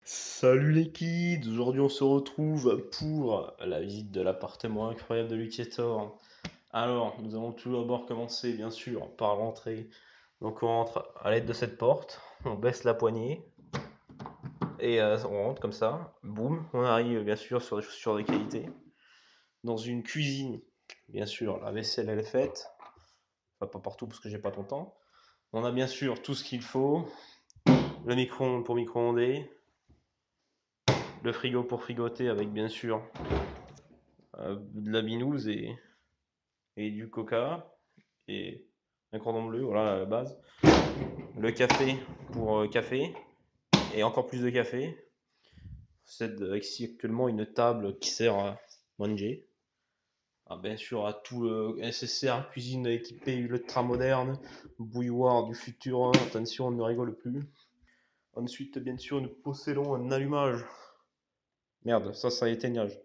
Salut les kids, aujourd'hui on se retrouve pour la visite de l'appartement incroyable de Lucator. Alors, nous allons tout d'abord commencer bien sûr par l'entrée. Donc on rentre à l'aide de cette porte, on baisse la poignée et on rentre comme ça. Boum, on arrive bien sûr sur des chaussures de qualité. Dans une cuisine, bien sûr la vaisselle elle est faite. Enfin pas partout parce que j'ai pas ton temps. On a bien sûr tout ce qu'il faut. Le micro-ondes pour micro-onder. Le frigo pour frigoter avec bien sûr de la binouse et du coca et un cordon bleu, voilà à la base. Le café pour café et encore plus de café. C'est ici actuellement une table qui sert à manger. Ah, bien sûr, à tout le nécessaire, cuisine équipée ultra moderne, bouilloire du futur, attention, on ne rigole plus. Ensuite, bien sûr, nous possédons un allumage. Merde, ça éteignage.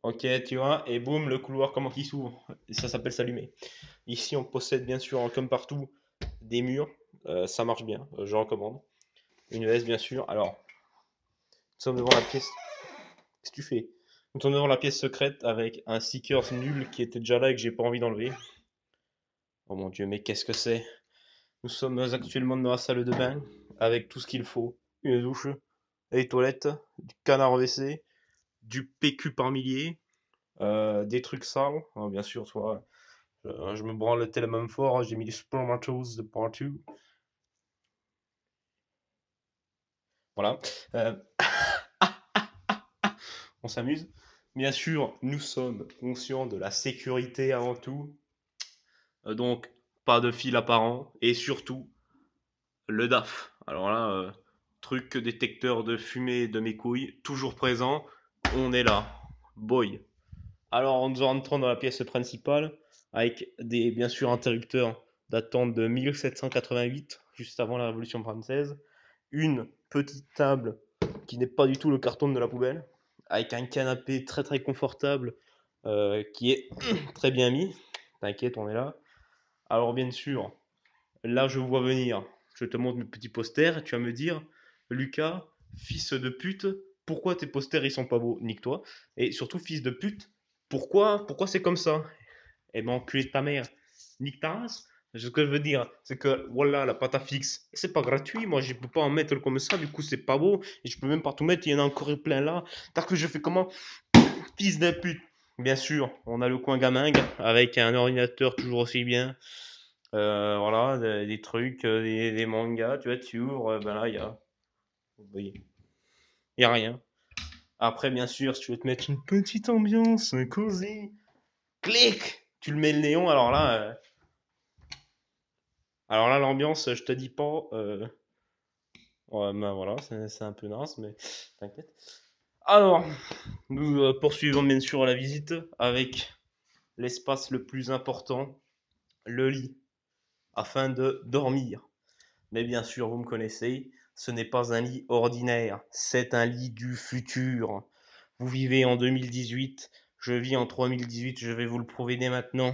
Ok, tu vois, et boum, le couloir comment il s'ouvre. Et ça s'appelle s'allumer. Ici, on possède bien sûr, comme partout, des murs. Ça marche bien, je recommande. Une ES, bien sûr. Alors, nous sommes devant la pièce. Qu'est-ce que tu fais? Nous sommes devant la pièce secrète avec un stickers nul qui était déjà là et que j'ai pas envie d'enlever. Oh mon dieu, mais qu'est-ce que c'est? Nous sommes actuellement dans la salle de bain avec tout ce qu'il faut. Une douche, des toilettes, du canard WC, du PQ par millier, des trucs sales. Alors, bien sûr, toi, je me branle tellement fort, j'ai mis des spermatos de partout. Voilà. Euh, on s'amuse. Bien sûr, nous sommes conscients de la sécurité avant tout. Donc, pas de fil apparent. Et surtout, le DAF. Alors là, truc détecteur de fumée de mes couilles, toujours présent. On est là. Boy. Alors, nous rentrons dans la pièce principale avec des, bien sûr, interrupteurs datant de 1788, juste avant la Révolution française. Une petite table qui n'est pas du tout le carton de la poubelle, avec un canapé très très confortable qui est très bien mis. T'inquiète, on est là. Alors bien sûr, là je vois venir. Je te montre mes petits posters. Tu vas me dire, Lucas, fils de pute, pourquoi tes posters ils sont pas beaux? Nique-toi. Et surtout, fils de pute, pourquoi c'est comme ça? Eh ben, enculé de ta mère, nique ta race. Ce que je veux dire, c'est que voilà, la pâte à fixe, c'est pas gratuit. Moi, je peux pas en mettre comme ça, du coup, c'est pas beau. Et je peux même pas tout mettre, il y en a encore plein là. T'as que je fais comment? Fils de pute. Bien sûr, on a le coin gamingue avec un ordinateur toujours aussi bien. Voilà, des trucs, des mangas, tu vois, tu ouvres, ben là, oui, y a rien. Après, bien sûr, si tu veux te mettre une petite ambiance cosy, clic, tu le mets le néon, alors là, l'ambiance, je te dis pas. Ouais, ben voilà, c'est un peu naze, mais t'inquiète. Alors, nous poursuivons bien sûr la visite avec l'espace le plus important, le lit, afin de dormir. Mais bien sûr, vous me connaissez, ce n'est pas un lit ordinaire, c'est un lit du futur. Vous vivez en 2018, je vis en 3018, je vais vous le prouver dès maintenant.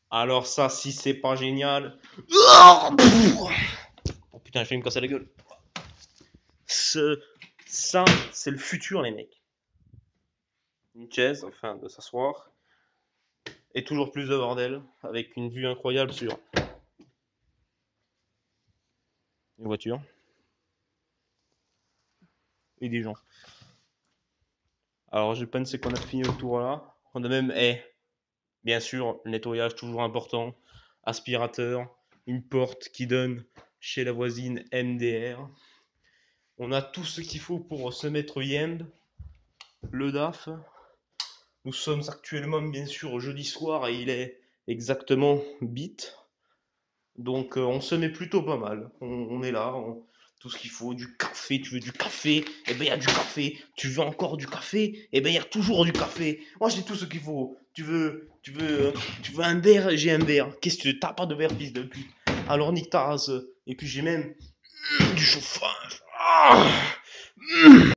Alors ça, si c'est pas génial... Oh putain, je vais me casser la gueule. Ce, Ça, c'est le futur, les mecs. Une chaise, enfin, de s'asseoir. Et toujours plus de bordel, avec une vue incroyable sur les voitures et des gens. Alors, je pense qu'on a fini le tour là. On a même, bien sûr, le nettoyage toujours important. Aspirateur, une porte qui donne chez la voisine MDR. On a tout ce qu'il faut pour se mettre yend. Le DAF. Nous sommes actuellement, bien sûr, jeudi soir et il est exactement bit. Donc on se met plutôt pas mal. On est là, tout ce qu'il faut, du café, tu veux du café, eh ben il y a du café. Tu veux encore du café, eh ben il y a toujours du café. Moi j'ai tout ce qu'il faut. Tu veux un verre, j'ai un verre. Qu'est-ce que tu t'as pas de verre, fils de pute? Alors nique ta race. Et puis j'ai même du chauffage. Ah